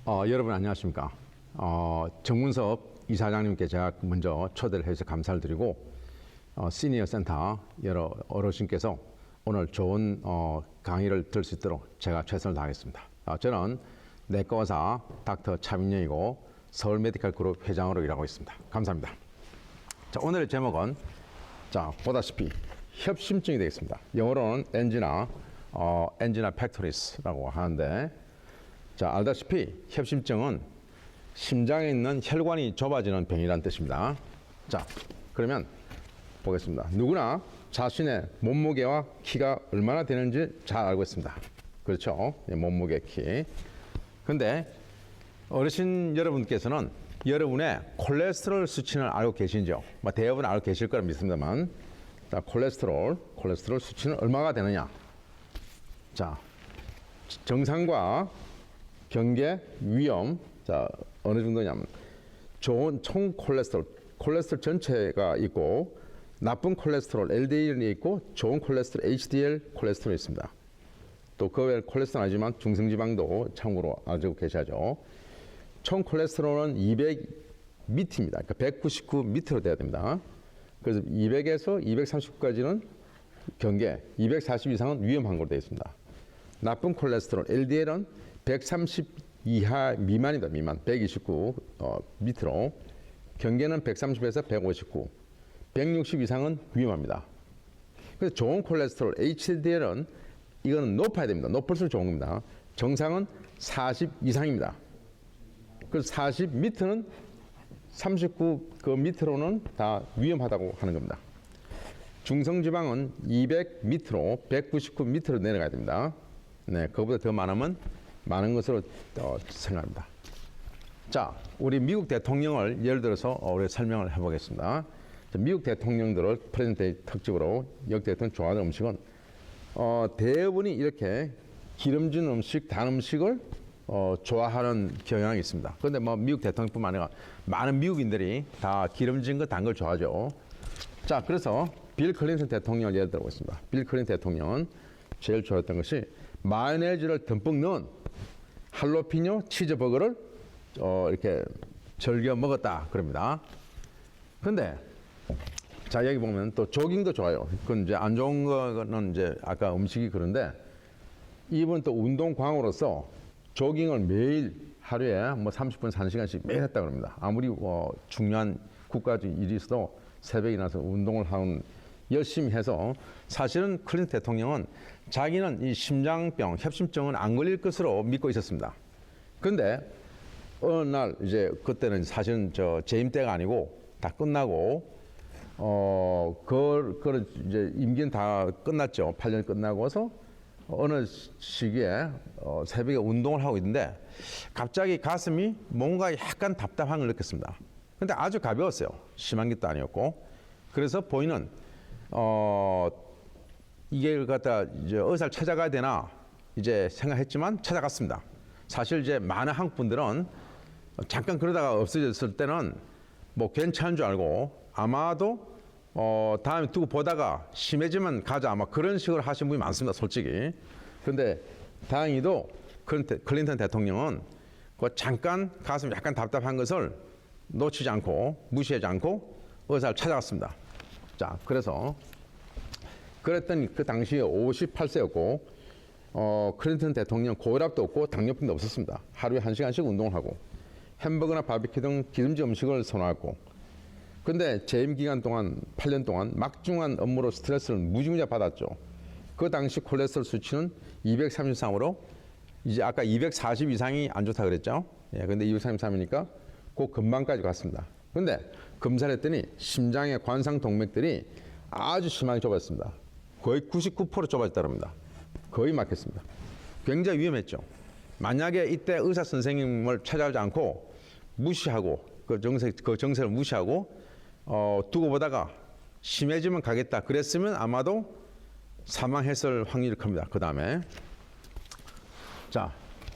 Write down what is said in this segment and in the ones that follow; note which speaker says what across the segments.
Speaker 1: 여러분 안녕하십니까. 정문섭 이사장님께 제가 먼저 초대를 해서 감사를 드리고 시니어 센터 여러 어르신께서 오늘 좋은 강의를 들을 수 있도록 제가 최선을 다하겠습니다. 저는 내과의사 닥터 차민영이고 서울 메디컬 그룹 회장으로 일하고 있습니다. 감사합니다. 자, 오늘의 제목은 보다시피 협심증이 되겠습니다. 영어로는 엔지나 팩토리스라고 하는데, 알다시피 협심증은 심장에 있는 혈관이 좁아지는 병이라는 뜻입니다. 그러면 보겠습니다. 누구나 자신의 몸무게와 키가 얼마나 되는지 잘 알고 있습니다. 그렇죠? 몸무게, 키. 근데 어르신 여러분께서는 여러분의 콜레스테롤 수치는 알고 계신죠? 대부분 알고 계실 거라 믿습니다만, 콜레스테롤 수치는 얼마가 되느냐? 정상과 경계, 위험, 어느 정도냐면, 좋은 총 콜레스테롤 전체가 있고, 나쁜 콜레스테롤, LDL이 있고, 좋은 콜레스테롤, HDL 콜레스테롤이 있습니다. 또 그 외에 콜레스테롤 아니지만 중성지방도 참고로 알고 계셔야죠. 총 콜레스테롤은 200 밑입니다. 그러니까 199 밑으로 돼야 됩니다. 그래서 200에서 239까지는 경계, 240 이상은 위험한 걸로 되어 있습니다. 나쁜 콜레스테롤, LDL은 130 이하 미만이다. 미만. 129 밑으로. 경계는 130에서 159. 160 이상은 위험합니다. 그래서 좋은 콜레스테롤, HDL은 이거는 높아야 됩니다. 높을수록 좋은 겁니다. 정상은 40 이상입니다. 그래서 40 밑은 39 그 밑으로는 다 위험하다고 하는 겁니다. 중성지방은 200 밑으로 199 밑으로 내려가야 됩니다. 네, 그거보다 더 많으면 많은 것으로 생각합니다. 우리 미국 대통령을 예를 들어서 우리 설명을 해보겠습니다. 미국 대통령들을 프레젠테이 특집으로 역대 대통령 좋아하는 음식은 대부분이 이렇게 기름진 음식, 단 음식을 좋아하는 경향이 있습니다. 그런데 미국 대통령뿐만 아니라 많은 미국인들이 다 기름진 거, 단 걸 좋아하죠. 그래서 빌 클린턴 대통령을 예를 들어보겠습니다. 빌 클린턴 대통령은 제일 좋아했던 것이 마요네즈를 듬뿍 넣은 할로피뇨 치즈버거를 이렇게 즐겨 먹었다 그럽니다. 근데 여기 보면 또 조깅도 좋아요. 그건 이제 안 좋은 거는 이제 아까 음식이 그런데 이분 또 운동광으로서 조깅을 매일 하루에 30분, 1시간씩 매일 했다 그럽니다. 아무리 중요한 국가적 일이 있어도 새벽에 일어나서 운동을 하는 열심히 해서 사실은 클린턴 대통령은 자기는 이 심장병, 협심증은 안 걸릴 것으로 믿고 있었습니다. 근데 어느 날 이제 그때는 사실은 재임 때가 아니고 다 끝나고 그걸 이제 임기는 다 끝났죠. 8년 끝나고서 어느 시기에 새벽에 운동을 하고 있는데 갑자기 가슴이 뭔가 약간 답답한 걸 느꼈습니다. 근데 아주 가벼웠어요. 심한 것도 아니었고. 그래서 본인은 이게 갖다 이제 의사를 찾아가야 되나 이제 생각했지만 찾아갔습니다. 사실 이제 많은 한국 분들은 잠깐 그러다가 없어졌을 때는 괜찮은 줄 알고 아마도 다음에 두고 보다가 심해지면 가자 아마 그런 식으로 하신 분이 많습니다. 솔직히. 그런데 다행히도 클린턴 대통령은 잠깐 가슴 약간 답답한 것을 놓치지 않고 무시하지 않고 의사를 찾아갔습니다. 그래서 그랬더니 그 당시에 58세였고 클린턴 대통령 고혈압도 없고 당뇨병도 없었습니다. 하루에 1시간씩 운동을 하고 햄버거나 바비큐 등 기름진 음식을 선호했고, 근데 재임 기간 동안 8년 동안 막중한 업무로 스트레스를 무지무지 받았죠. 그 당시 콜레스테롤 수치는 230 이상으로 이제 아까 240 이상이 안 좋다 그랬죠. 근데 233이니까 그 근방까지 갔습니다. 근데 검사를 했더니 심장의 관상 동맥들이 아주 심하게 좁았습니다. 거의 99% 좁아졌다고 합니다. 거의 막혔습니다. 굉장히 위험했죠. 만약에 이때 의사 선생님을 찾아오지 않고 무시하고 그 정세를 무시하고 두고 보다가 심해지면 가겠다 그랬으면 아마도 사망했을 확률이 큽니다. 그 다음에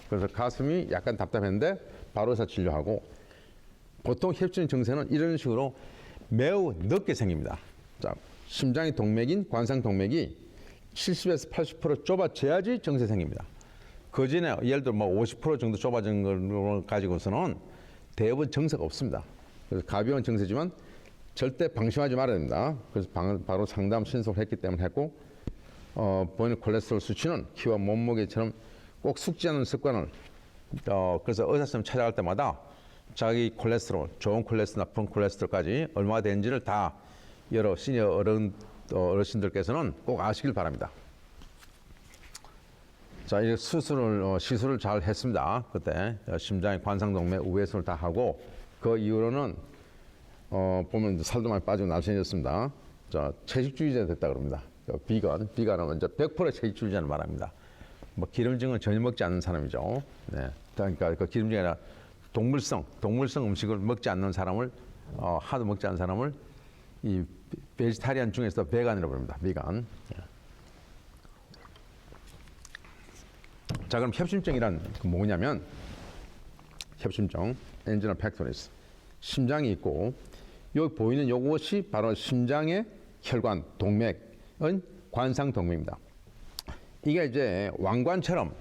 Speaker 1: 그래서 가슴이 약간 답답했는데 바로 의사 진료하고, 보통 협심증 증세는 이런 식으로 매우 늦게 생깁니다. 심장의 동맥인 관상동맥이 70에서 80% 좁아져야지 증세 생깁니다. 그 전에 예를 들어 뭐 50% 정도 좁아진 걸 가지고서는 대부분 증세가 없습니다. 그래서 가벼운 증세지만 절대 방심하지 말아야 됩니다. 그래서 바로 상담 신속을 했기 때문에 했고, 본인 콜레스테롤 수치는 키와 몸무게처럼 꼭 숙지하는 습관을, 그래서 의사 선생님 찾아갈 때마다 자기 콜레스테롤, 좋은 콜레스테롤, 나쁜 콜레스테롤까지 얼마가 되는지를 다 여러 시니어 어르신들께서는 꼭 아시길 바랍니다. 자, 이제 시술을 잘 했습니다. 그때 심장의 관상동맥 우회수를 다 하고, 그 이후로는 보면 살도 많이 빠지고 날씬해졌습니다. 자, 채식주의자 됐다 그럽니다. 비건은 이제 100% 채식주의자는 말합니다. 뭐 기름진 건 전혀 먹지 않는 사람이죠. 네, 그러니까 그 기름진이 아니라 동물성 음식을 먹지 않는 사람을, 하도 먹지 않는 사람을 이 베지타리안 중에서 베간이라고 부릅니다. 비건. 자, 그럼 협심증이란 뭐냐면, 협심증, 엔지널 팩토리스, 심장이 있고, 여기 보이는 요것이 바로 심장의 혈관, 동맥은 관상동맥입니다. 이게 이제 왕관처럼,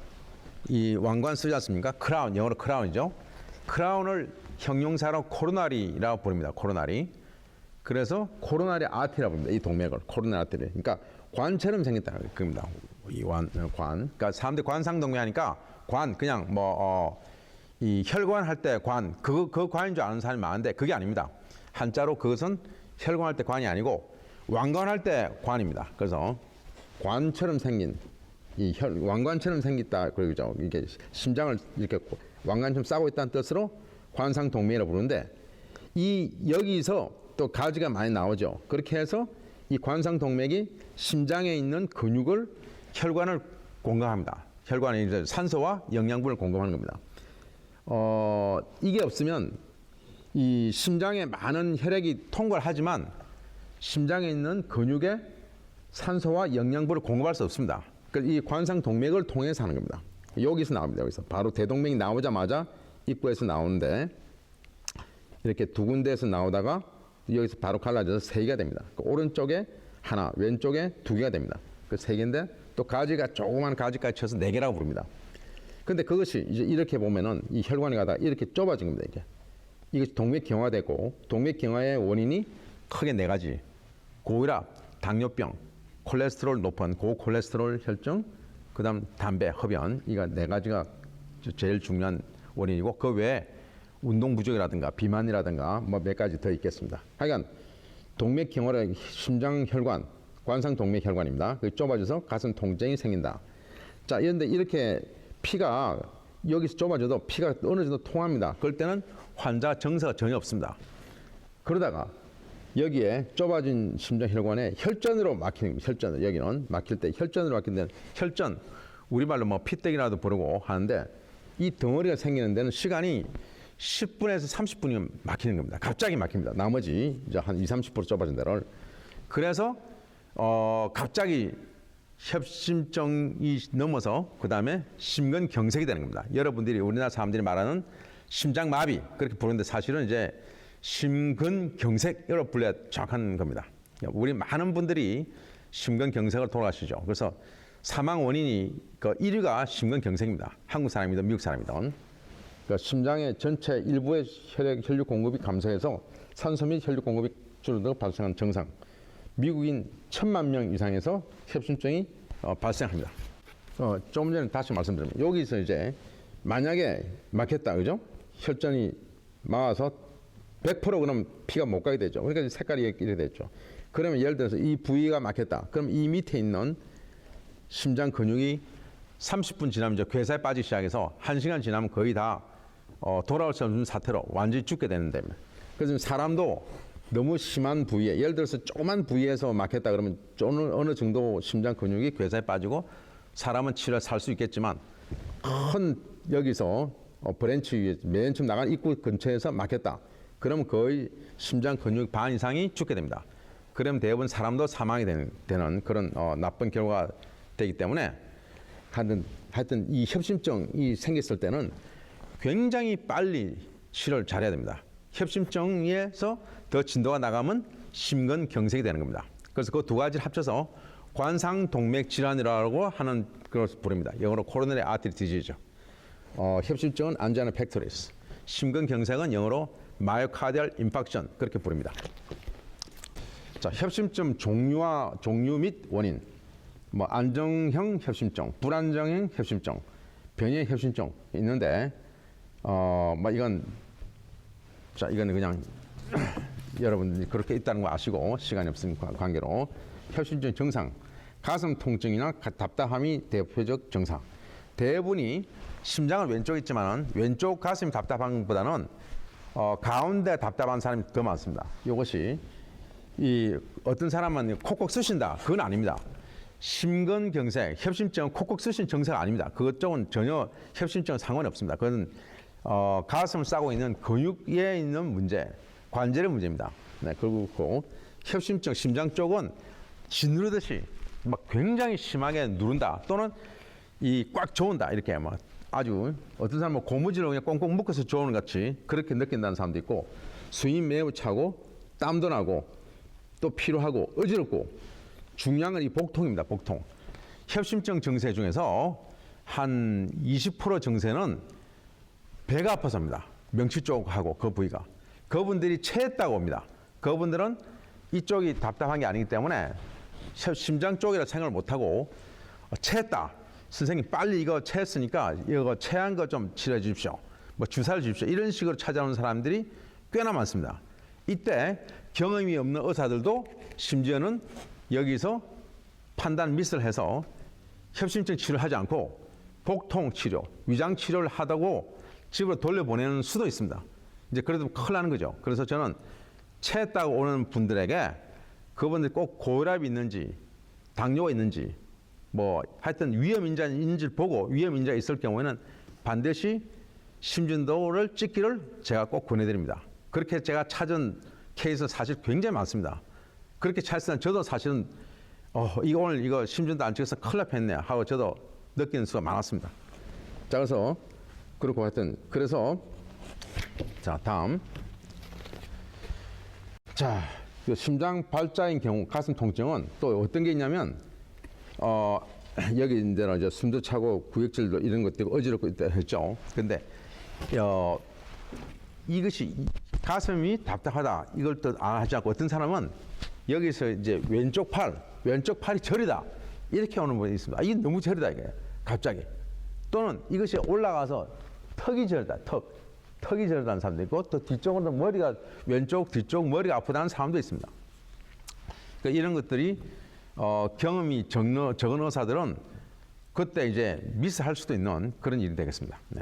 Speaker 1: 이 왕관 쓰지 않습니까? 크라운, 영어로 크라운이죠. 크라운을 형용사로 코로나리라고 부릅니다. 코로나리. 그래서 코로나리 아티라고 부릅니다. 이 동맥을 코로나리 아티리. 그러니까 관처럼 생겼다는 겁니다. 이 관. 그러니까 사람들이 관상동맥 하니까 관, 그냥 이 혈관 할 때 관, 그 관인 줄 아는 사람이 많은데 그게 아닙니다. 한자로 그것은 혈관 할 때 관이 아니고 왕관 할 때 관입니다. 그래서 관처럼 생긴, 왕관처럼 생겼다 그러죠. 이게 심장을 이렇게 왕관처럼 싸고 있다는 뜻으로 관상동맥이라고 부르는데, 여기서 또 가지가 많이 나오죠. 그렇게 해서 이 관상동맥이 심장에 있는 근육을, 혈관을 공급합니다. 혈관에 이제 산소와 영양분을 공급하는 겁니다. 이게 없으면 이 심장에 많은 혈액이 통과를 하지만 심장에 있는 근육에 산소와 영양분을 공급할 수 없습니다. 그러니까 이 관상동맥을 통해서 하는 겁니다. 여기서 나옵니다. 여기서 바로 대동맥이 나오자마자 입구에서 나오는데, 이렇게 두 군데에서 나오다가 여기서 바로 갈라져서 세 개가 됩니다. 그 오른쪽에 하나, 왼쪽에 두 개가 됩니다. 그 세 개인데 또 가지가 조그만 가지까지 쳐서 네 개라고 부릅니다. 근데 그것이 이제 이렇게 보면은 이 혈관이 가다가 이렇게 좁아진 겁니다. 이게 동맥경화되고, 동맥경화의 원인이 크게 네 가지: 고혈압, 당뇨병, 콜레스테롤 높은 고콜레스테롤 혈증, 그다음 담배, 흡연. 이가 네 가지가 제일 중요한 원인이고, 그 외에 운동 부족이라든가 비만이라든가 뭐 몇 가지 더 있겠습니다. 하여간 동맥경화는 심장 혈관, 관상 동맥 혈관입니다. 그게 좁아져서 가슴 통증이 생긴다. 자, 그런데 이렇게 피가 여기서 좁아져도 피가 어느 정도 통합니다. 그럴 때는 환자 증세가 전혀 없습니다. 그러다가 여기에 좁아진 심장 혈관에 혈전으로 막히는 겁니다. 혈전, 여기는 막힐 때 혈전으로 막힌 데는 혈전, 우리말로 뭐 피떼기라도 부르고 하는데, 이 덩어리가 생기는 데는 시간이 10분에서 30분이면 막히는 겁니다. 갑자기 막힙니다. 나머지 이제 한 20-30% 좁아진 데를. 그래서 갑자기 협심증이 넘어서 그 다음에 심근경색이 되는 겁니다. 여러분들이, 우리나라 사람들이 말하는 심장마비, 그렇게 부르는데 사실은 이제 심근경색으로 불러야 정확한 겁니다. 우리 많은 분들이 심근경색으로 돌아가시죠. 그래서 사망 원인이 그 1위가 심근경색입니다. 한국 사람이든 미국 사람이든. 그러니까 심장의 전체 일부의 혈육 공급이 감소해서 산소 및 혈육 공급이 줄어들어 발생한 증상. 미국인 1000만 명 이상에서 협심증이 발생합니다. 좀 전에 다시 말씀드리면, 여기서 이제 만약에 막혔다, 그죠? 혈전이 막아서 100% 그럼 피가 못 가게 되죠. 그러니까 색깔이 이렇게 됐죠. 그러면 예를 들어서 이 부위가 막혔다. 그럼 이 밑에 있는 심장 근육이 30분 지나면 이제 괴사에 빠지기 시작해서 1시간 지나면 거의 다 돌아올 수 없는 사태로 완전히 죽게 되는데, 그래서 사람도 너무 심한 부위에, 예를 들어서 조그만 부위에서 막혔다 그러면 어느 정도 심장 근육이 괴사에 빠지고 사람은 치료해 살 수 있겠지만, 큰 여기서 브랜치 위에 맨 처음 나간 입구 근처에서 막혔다. 그러면 거의 심장 근육 반 이상이 죽게 됩니다. 그러면 대부분 사람도 사망이 되는 그런 나쁜 결과가 되기 때문에, 하여튼 이 협심증이 생겼을 때는 굉장히 빨리 치료를 잘해야 됩니다. 협심증에서 더 진도가 나가면 심근경색이 되는 겁니다. 그래서 그 두 가지를 합쳐서 관상동맥 질환이라고 하는 그것을 부릅니다. 영어로 coronary artery disease. 협심증은 angina pectoris. 심근경색은 영어로 myocardial infarction 그렇게 부릅니다. 자, 협심증 종류 및 원인. 뭐 안정형 협심증, 불안정형 협심증, 변이형 협심증 있는데 이거는 그냥 여러분들이 그렇게 있다는 거 아시고 시간이 없으니까 관계로 협심증 증상, 가슴 통증이나 답답함이 대표적 증상. 대부분이 심장은 왼쪽에 있지만은 왼쪽 가슴이 답답한 것보다는 가운데 답답한 사람이 더 많습니다. 이것이 이 어떤 사람은 콕콕 쑤신다. 그건 아닙니다. 심근경색, 협심증은 콕콕 쑤신 증세가 아닙니다. 그쪽은 전혀 협심증은 상관이 없습니다. 그건 가슴을 싸고 있는 근육에 있는 문제, 관절의 문제입니다. 네, 그리고 협심증, 심장 쪽은 짓누르듯이 막 굉장히 심하게 누른다. 또는 이 꽉 조은다. 이렇게 막 아주 어떤 사람은 고무줄을 그냥 꽁꽁 묶어서 조는 같이 그렇게 느낀다는 사람도 있고, 숨이 매우 차고 땀도 나고 또 피로하고 어지럽고, 중요한 건 이 복통입니다. 복통. 협심증 증세 중에서 한 20% 증세는 배가 아파서입니다. 명치 쪽하고 그 부위가. 그분들이 체했다고 봅니다. 그분들은 이쪽이 답답한 게 아니기 때문에 심장 쪽이라 생각을 못하고 체했다. 선생님 빨리 이거 체했으니까 이거 체한 거 좀 치료해 주십시오. 뭐 주사를 주십시오. 이런 식으로 찾아오는 사람들이 꽤나 많습니다. 이때 경험이 없는 의사들도 심지어는 여기서 판단 미스를 해서 협심증 치료를 하지 않고 복통 치료, 위장 치료를 하다고 집으로 돌려보내는 수도 있습니다. 이제 그래도 큰일 나는 거죠. 그래서 저는 체했다고 오는 분들에게 그분들이 꼭 고혈압이 있는지 당뇨가 있는지 뭐 하여튼 위험인자가 있는지를 보고 위험인자가 있을 경우에는 반드시 심진도를 찍기를 제가 꼭 권해드립니다. 그렇게 제가 찾은 케이스 사실 굉장히 많습니다. 그렇게 찾았을 때 저도 사실은 오늘 이거 심진도 안 찍어서 큰일 날 뻔했네 하고 저도 느끼는 수가 많았습니다. 자, 그래서 그렇고 하여튼 그래서 자, 다음. 자, 심장 발작인 경우 가슴 통증은 또 어떤 게 있냐면 여기 이제 숨도 차고 구역질도 이런 것들이 어지럽고 있다 했죠. 근데 이것이 가슴이 답답하다 이걸 또 하지 않고 어떤 사람은 여기서 이제 왼쪽 팔이 저리다 이렇게 오는 분이 있습니다. 이게 너무 저리다 이게 갑자기. 또는 이것이 올라가서 턱이 저리다 턱이 저리다는 사람도 있고, 또 뒤쪽으로 왼쪽 뒤쪽 머리가 아프다는 사람도 있습니다. 그러니까 이런 것들이 경험이 적은 의사들은 그때 이제 미스할 수도 있는 그런 일이 되겠습니다. 네.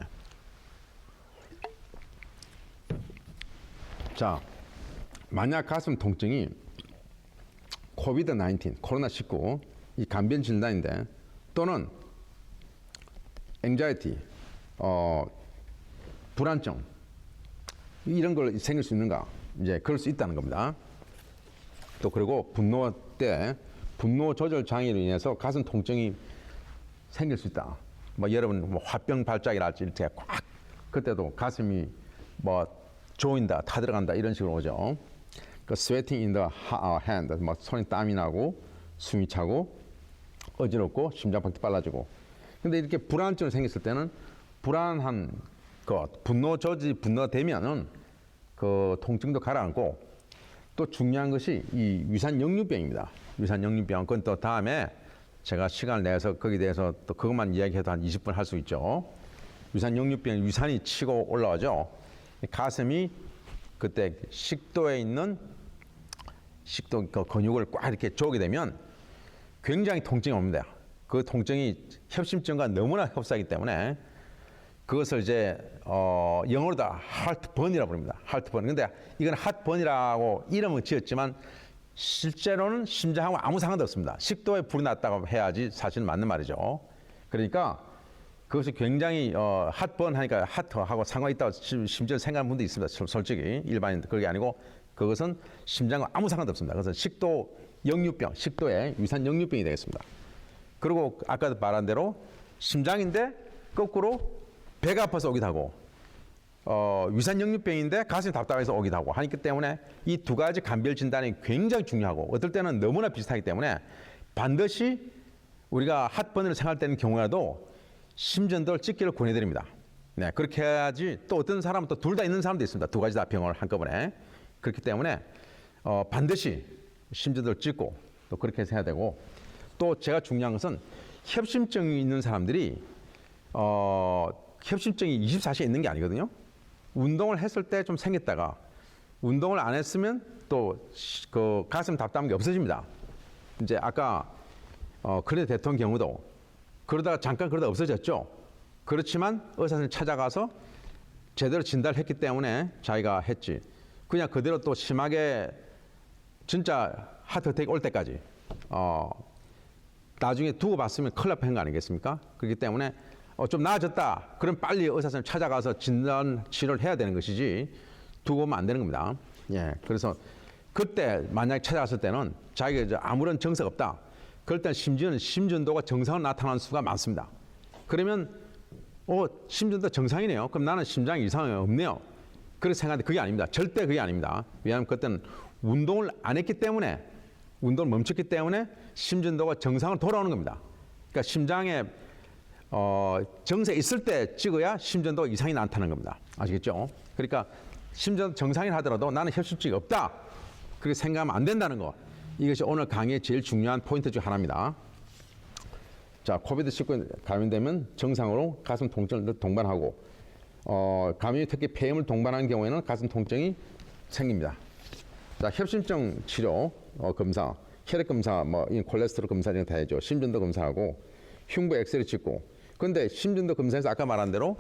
Speaker 1: 자, 만약 가슴 통증이 코비드-19, 코로나19 이 간변 진단인데, 또는 anxiety, 불안증 이런 걸 생길 수 있는가? 이제 그럴 수 있다는 겁니다. 또 그리고 분노 때 분노 조절 장애로 인해서 가슴 통증이 생길 수 있다. 뭐 여러분 뭐 화병 발작이랄지 이렇게 꽉 그때도 가슴이 뭐 조인다, 타들어간다 이런 식으로 오죠. 그 sweating in the hand, 뭐 손에 땀이 나고 숨이 차고 어지럽고 심장박도 빨라지고. 근데 이렇게 불안증이 생겼을 때는 불안한 것, 분노가 되면은 그 통증도 가라앉고, 또 중요한 것이 이 위산역류병입니다. 위산역류병. 그건 또 다음에 제가 시간을 내서 거기에 대해서 또 그것만 이야기해도 한 20분 할 수 있죠. 위산역류병, 위산이 치고 올라오죠. 가슴이 그때 식도에 있는 식도 그 근육을 꽉 이렇게 조게 되면 굉장히 통증이 옵니다. 그 통증이 협심증과 너무나 흡사하기 때문에 그것을 이제 영어로 다 하트번이라고 부릅니다. 하트번. 근데 이건 핫번이라고 이름은 지었지만 실제로는 심장하고 아무 상관도 없습니다. 식도에 불이 났다고 해야지 사실 맞는 말이죠. 그러니까 그것이 굉장히 핫번 하니까 하트하고 상관이 있다고 심지어 생각하는 분도 있습니다. 솔직히 일반인 그게 아니고 그것은 심장과 아무 상관도 없습니다. 그래서 식도 역류병, 식도의 위산 역류병이 되겠습니다. 그리고 아까도 말한 대로 심장인데 거꾸로 배가 아파서 오기도 하고 위산역류병인데 가슴이 답답해서 오기도 하고 하기 때문에 이 두 가지 간별 진단이 굉장히 중요하고 어떨 때는 너무나 비슷하기 때문에 반드시 우리가 핫번을 생각할 경우에도 심전도를 찍기를 권해드립니다. 네, 그렇게 해야지. 또 어떤 사람은 또 둘 다 있는 사람도 있습니다. 두 가지 다 병을 한꺼번에. 그렇기 때문에 반드시 심전도를 찍고 또 그렇게 해서 해야 되고, 또 제가 중요한 것은 협심증이 있는 사람들이 협심증이 24시간 있는 게 아니거든요. 운동을 했을 때 좀 생겼다가 운동을 안 했으면 또 그 가슴 답답한 게 없어집니다. 이제 아까 클린턴 대통령 경우도 그러다가 잠깐 그러다 없어졌죠. 그렇지만 의사 선생님 찾아가서 제대로 진단을 했기 때문에 자기가 했지. 그냥 그대로 또 심하게 진짜 하트어택 올 때까지 나중에 두고 봤으면 큰일 날 뻔한 거 아니겠습니까? 그렇기 때문에 좀 나아졌다. 그럼 빨리 의사 선생님 찾아가서 진단 치료를 해야 되는 것이지 두고 오면 안 되는 겁니다. 예, 그래서 그때 만약에 찾아갔을 때는 자기가 이제 아무런 증세가 없다. 그럴 때는 심지어는 심전도가 정상으로 나타나는 수가 많습니다. 그러면 심전도 정상이네요. 그럼 나는 심장 이상이 없네요. 그렇게 생각하는데 그게 아닙니다. 절대 그게 아닙니다. 왜냐하면 그때는 운동을 안 했기 때문에, 운동을 멈췄기 때문에 심전도가 정상으로 돌아오는 겁니다. 그러니까 심장에 정세 있을 때 찍어야 심전도 이상이 나타나는 겁니다. 아시겠죠? 그러니까 심전 정상이라 하더라도 나는 협심증이 없다. 그렇게 생각하면 안 된다는 거. 이것이 오늘 강의의 제일 중요한 포인트 중 하나입니다. 자, 코비드-19 감염되면 정상으로 가슴 통증을 동반하고, 감염이 특히 폐렴을 동반하는 경우에는 가슴 통증이 생깁니다. 자, 협심증 치료 검사, 혈액 검사, 콜레스테롤 검사 이런 거 다 해죠. 심전도 검사하고 흉부 엑스레이 찍고. 그런데 심전도 검사에서 아까 말한 대로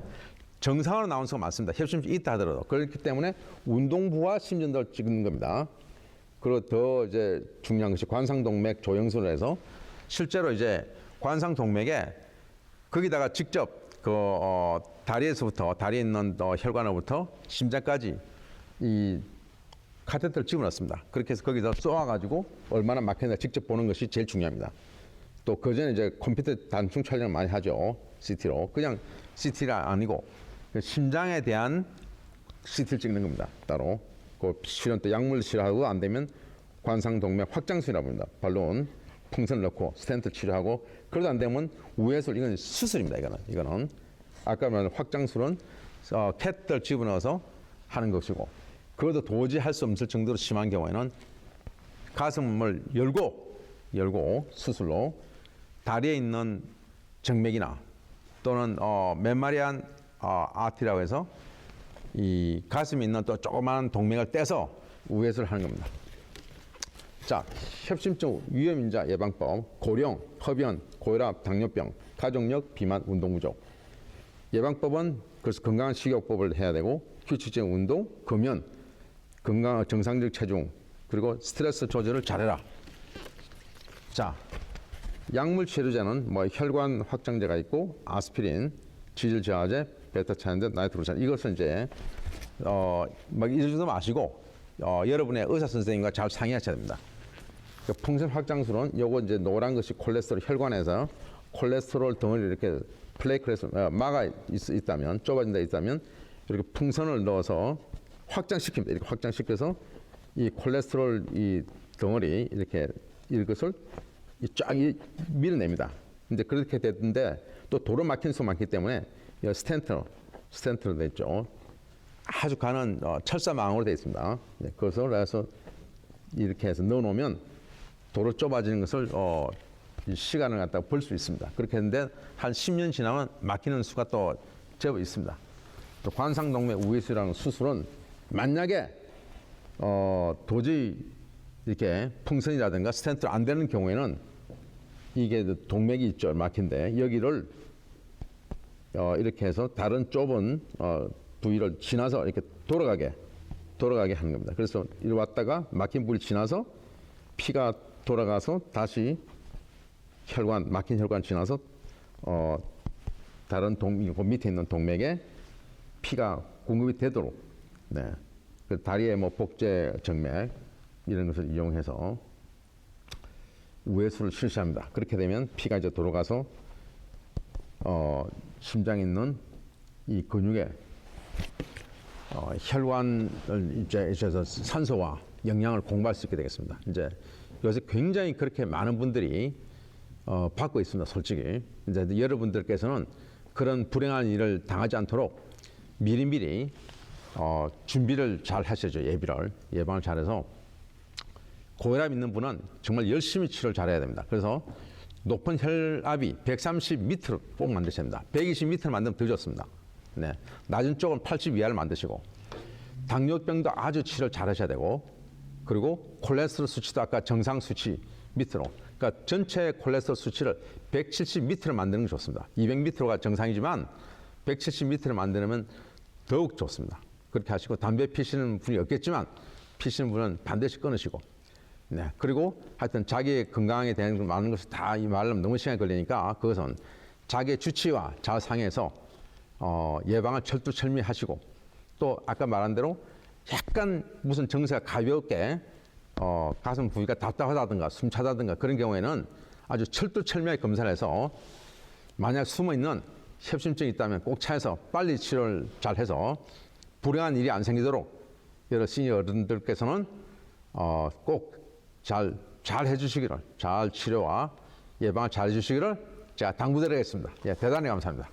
Speaker 1: 정상으로 나온 수가 많습니다. 협심증이 있다 하더라도. 그렇기 때문에 운동부와 심전도를 찍는 겁니다. 그리고 더 이제 중요한 것이 관상동맥 조영술을 해서 실제로 이제 관상동맥에 거기다가 직접 다리에서부터, 다리에 있는 혈관으로부터 심장까지 이 카테터를 집어넣습니다. 그렇게 해서 거기서 쏘아가지고 얼마나 막혔나 직접 보는 것이 제일 중요합니다. 또 그전에 이제 컴퓨터 단층 촬영을 많이 하죠. CT로. 그냥 CT가 아니고 심장에 대한 CT를 찍는 겁니다. 따로. 그 실험 때 약물 치료하고 안 되면 관상동맥 확장술이라고 합니다. 발론, 풍선을 넣고 스텐트 치료하고, 그래도 안 되면 우회술, 이건 수술입니다. 이거는 아까 말한 확장술은 캐트를 집어넣어서 하는 것이고, 그것도 도저히 할 수 없을 정도로 심한 경우에는 가슴을 열고 수술로 다리에 있는 정맥이나 또는 멤마리안 아티라고 해서 이 가슴에 있는 또 조그마한 동맥을 떼서 우회수를 하는 겁니다. 자, 협심증 위험인자 예방법, 고령, 흡연, 고혈압, 당뇨병, 가족력, 비만, 운동 부족. 예방법은 그래서 건강한 식이요법을 해야 되고, 규칙적인 운동, 금연, 건강한 정상적 체중, 그리고 스트레스 조절을 잘해라. 자, 약물 치료제는 혈관 확장제가 있고, 아스피린, 지질 저하제, 베타차인제, 나이트로산. 이것은 이제 이 정도 마시고 여러분의 의사 선생님과 잘 상의하셔야 됩니다. 풍선 확장술은 요거 이제 노란 것이 콜레스테롤, 혈관에서 콜레스테롤 덩어리 이렇게 플레이크에서 막아 있다면, 좁아진 데 있다면 이렇게 풍선을 넣어서 확장시킵니다. 이렇게 확장시켜서 이 콜레스테롤 이 덩어리 이것을 쫙 밀어냅니다. 이제 그렇게 됐는데 또 도로 막힌 수 많기 때문에 스텐트로 돼 있죠. 아주 가는 철사망으로 되어 있습니다. 네, 그것을 해서 이렇게 해서 넣어놓으면 도로 좁아지는 것을 시간을 갖다가 볼 수 있습니다. 그렇게 했는데 한 10년 지나면 막히는 수가 또 제법 있습니다. 또 관상동맥 우회수라는 수술은 만약에 도저히 이렇게 풍선이라든가 스텐트가 안 되는 경우에는 이게 동맥이 있죠. 막힌데 여기를 이렇게 해서 다른 좁은 부위를 지나서 이렇게 돌아가게 하는 겁니다. 그래서 이리 왔다가 막힌 부위를 지나서 피가 돌아가서 다시 막힌 혈관 지나서 다른 그 밑에 있는 동맥에 피가 공급이 되도록, 네, 그 다리에 복제 정맥 이런 것을 이용해서 우회수를 실시합니다. 그렇게 되면 피가 이제 돌아가서 심장에 있는 이 근육에 혈관을 이제 산소와 영양을 공부할 수 있게 되겠습니다. 이제 요새 굉장히 그렇게 많은 분들이 받고 있습니다. 솔직히 이제 여러분들께서는 그런 불행한 일을 당하지 않도록 미리미리 준비를 잘 하셔야죠. 예방을 잘해서 고혈압 있는 분은 정말 열심히 치료를 잘해야 됩니다. 그래서 높은 혈압이 130 밑으로 꼭 만드셔야 됩니다. 120 밑으로 만들면 더 좋습니다. 네. 낮은 쪽은 80 이하를 만드시고 당뇨병도 아주 치료를 잘 하셔야 되고 그리고 콜레스테롤 수치도 아까 정상 수치 밑으로 그러니까 전체 콜레스테롤 수치를 170 밑으로 만드는 게 좋습니다. 200 밑으로가 정상이지만 170 밑으로 만드면 더욱 좋습니다. 그렇게 하시고 담배 피시는 분이 없겠지만 피시는 분은 반드시 끊으시고 네. 그리고 하여튼 자기의 건강에 대한 많은 것을 다 이 말하면 너무 시간이 걸리니까 그것은 자기의 주치와 잘 상의해서 예방을 철두철미하시고 또 아까 말한 대로 약간 무슨 증세가 가볍게 가슴 부위가 답답하다든가 숨차다든가 그런 경우에는 아주 철두철미하게 검사를 해서 만약 숨어있는 협심증이 있다면 꼭 찾아서 빨리 치료를 잘 해서 불행한 일이 안 생기도록 여러 시니어 어른들께서는 꼭 잘 해주시기를 잘 치료와 예방을 잘 해주시기를 제가 당부드리겠습니다. 예, 대단히 감사합니다.